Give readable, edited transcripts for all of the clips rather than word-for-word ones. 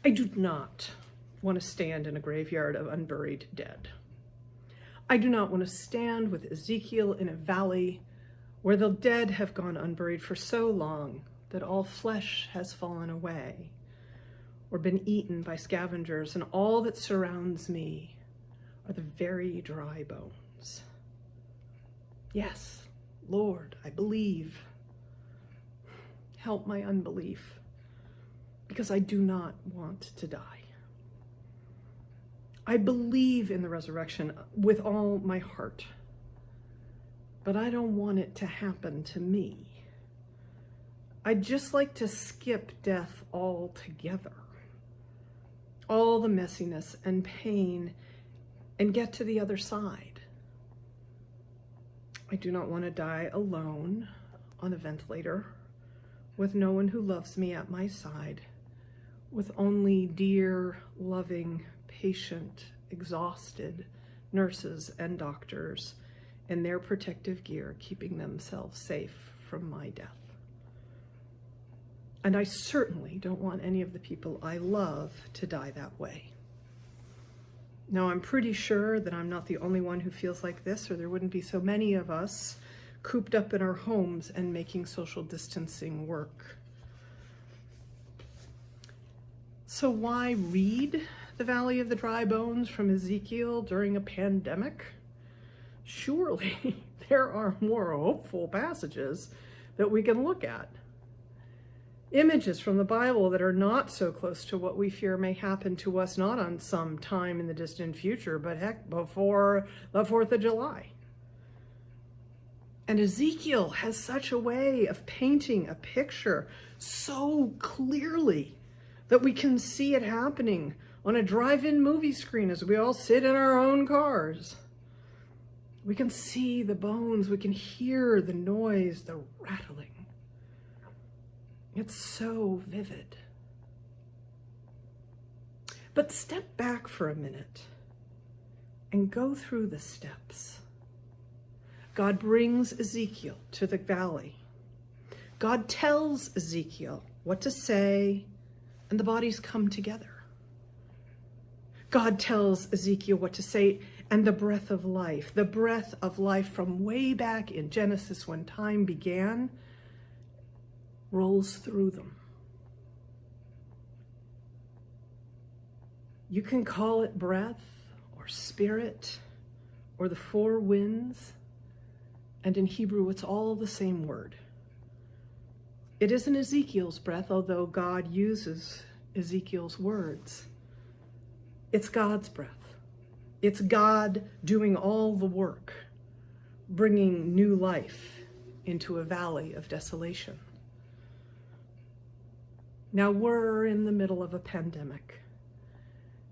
I do not want to stand in a graveyard of unburied dead. I do not want to stand with Ezekiel in a valley where the dead have gone unburied for so long that all flesh has fallen away or been eaten by scavengers, and all that surrounds me are the very dry bones. Yes, Lord, I believe. Help my unbelief, because I do not want to die. I believe in the resurrection with all my heart, but I don't want it to happen to me. I'd just like to skip death altogether, all the messiness and pain, and get to the other side. I do not want to die alone on a ventilator, with no one who loves me at my side, with only dear, loving, patient, exhausted nurses and doctors in their protective gear, keeping themselves safe from my death. And I certainly don't want any of the people I love to die that way. Now, I'm pretty sure that I'm not the only one who feels like this, or there wouldn't be so many of us cooped up in our homes and making social distancing work. So why read the Valley of the Dry Bones from Ezekiel during a pandemic? Surely there are more hopeful passages that we can look at. Images from the Bible that are not so close to what we fear may happen to us, not on some time in the distant future, but heck, before the 4th of July. And Ezekiel has such a way of painting a picture so clearly that we can see it happening on a drive-in movie screen as we all sit in our own cars. We can see the bones, we can hear the noise, the rattling. It's so vivid. But step back for a minute and go through the steps. God brings Ezekiel to the valley. God tells Ezekiel what to say, and the bodies come together. God tells Ezekiel what to say, and the breath of life from way back in Genesis when time began, rolls through them. You can call it breath or spirit or the four winds, and in Hebrew it's all the same word. It isn't Ezekiel's breath, although God uses Ezekiel's words. It's God's breath. It's God doing all the work, bringing new life into a valley of desolation. Now we're in the middle of a pandemic,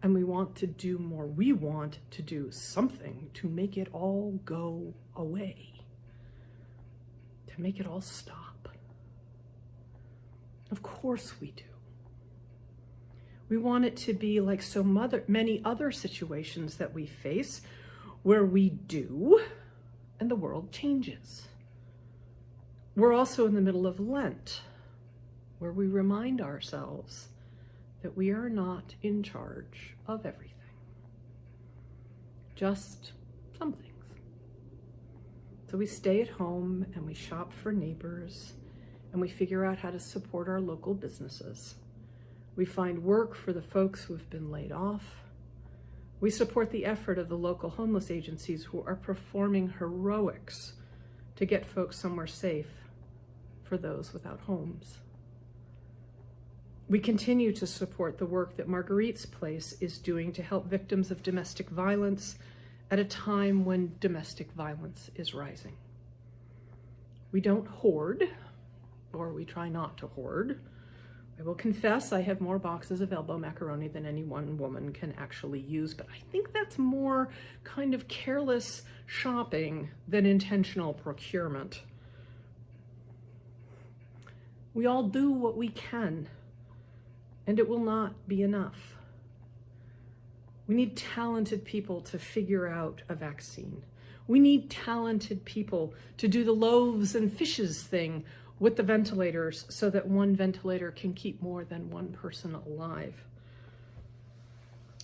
and we want to do more. We want to do something to make it all go away, to make it all stop. Of course we do. We want it to be like so many other situations that we face, where we do, and the world changes. We're also in the middle of Lent, where we remind ourselves that we are not in charge of everything, just some things. So we stay at home and we shop for neighbors, and we figure out how to support our local businesses. We find work for the folks who have been laid off. We support the effort of the local homeless agencies who are performing heroics to get folks somewhere safe for those without homes. We continue to support the work that Marguerite's Place is doing to help victims of domestic violence at a time when domestic violence is rising. We don't hoard, or we try not to hoard. I will confess I have more boxes of elbow macaroni than any one woman can actually use, but I think that's more kind of careless shopping than intentional procurement. We all do what we can, and it will not be enough. We need talented people to figure out a vaccine. We need talented people to do the loaves and fishes thing with the ventilators so that one ventilator can keep more than one person alive.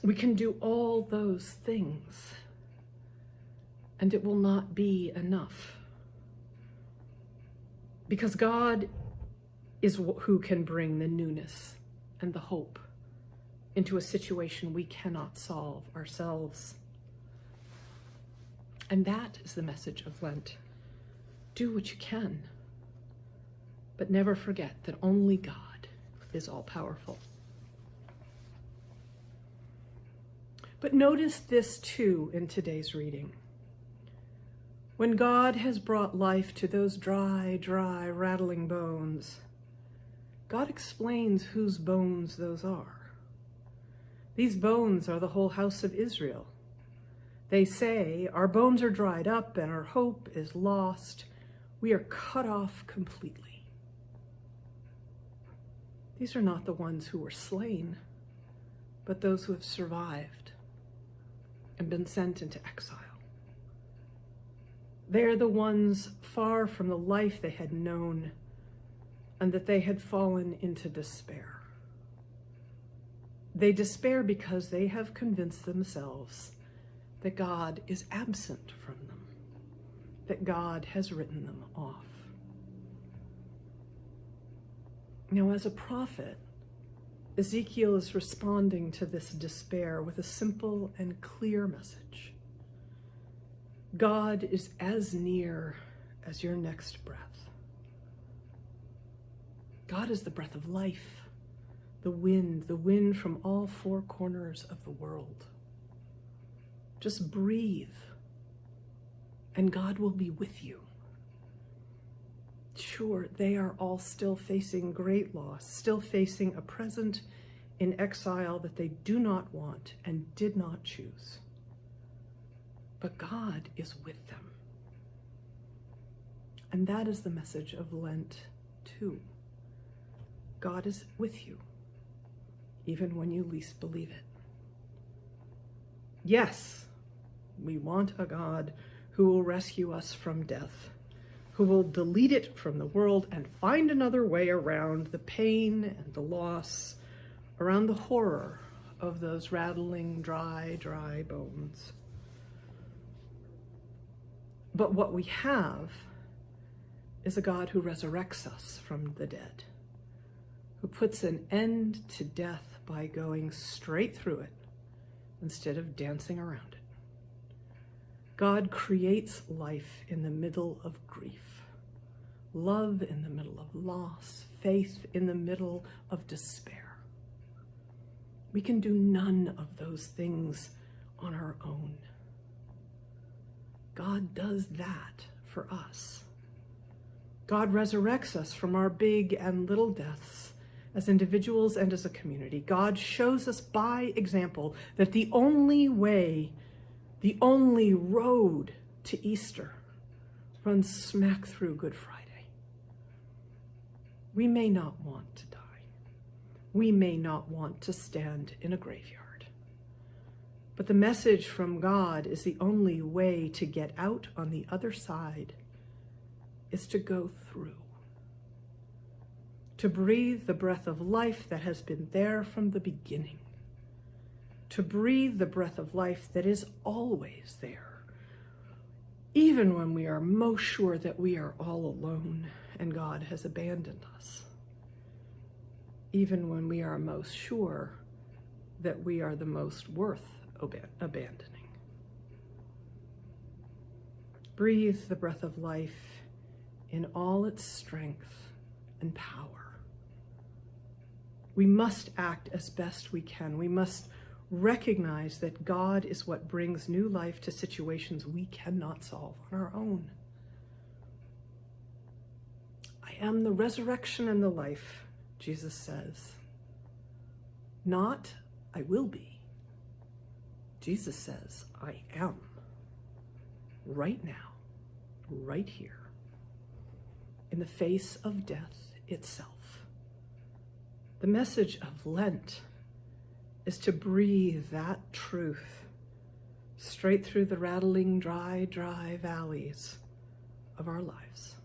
We can do all those things, and it will not be enough. Because God is who can bring the newness and the hope into a situation we cannot solve ourselves. And that is the message of Lent. Do what you can, but never forget that only God is all-powerful. But notice this too in today's reading. When God has brought life to those dry, rattling bones, God explains whose bones those are. These bones are the whole house of Israel. They say, our bones are dried up and our hope is lost. We are cut off completely. These are not the ones who were slain, but those who have survived and been sent into exile. They are the ones far from the life they had known and that they had fallen into despair. They despair because they have convinced themselves that God is absent from them, that God has written them off. Now, as a prophet, Ezekiel is responding to this despair with a simple and clear message. God is as near as your next breath. God is the breath of life, the wind from all four corners of the world. Just breathe, and God will be with you. Sure, they are all still facing great loss, still facing a present in exile that they do not want and did not choose. But God is with them. And that is the message of Lent too. God is with you, even when you least believe it. Yes, we want a God who will rescue us from death, who will delete it from the world and find another way around the pain and the loss, around the horror of those rattling, dry bones. But what we have is a God who resurrects us from the dead, who puts an end to death by going straight through it instead of dancing around it. God creates life in the middle of grief, love in the middle of loss, faith in the middle of despair. We can do none of those things on our own. God does that for us. God resurrects us from our big and little deaths as individuals and as a community. God shows us by example that the only way, the only road to Easter runs smack through Good Friday. We may not want to die. We may not want to stand in a graveyard. But the message from God is the only way to get out on the other side is to go through. To breathe the breath of life that has been there from the beginning. To breathe the breath of life that is always there, even when we are most sure that we are all alone and God has abandoned us. Even when we are most sure that we are the most worth abandoning. Breathe the breath of life in all its strength and power. We must act as best we can. We must recognize that God is what brings new life to situations we cannot solve on our own. I am the resurrection and the life, Jesus says. Not, I will be. Jesus says, I am. Right now, right here, in the face of death itself. The message of Lent is to breathe that truth straight through the rattling, dry valleys of our lives.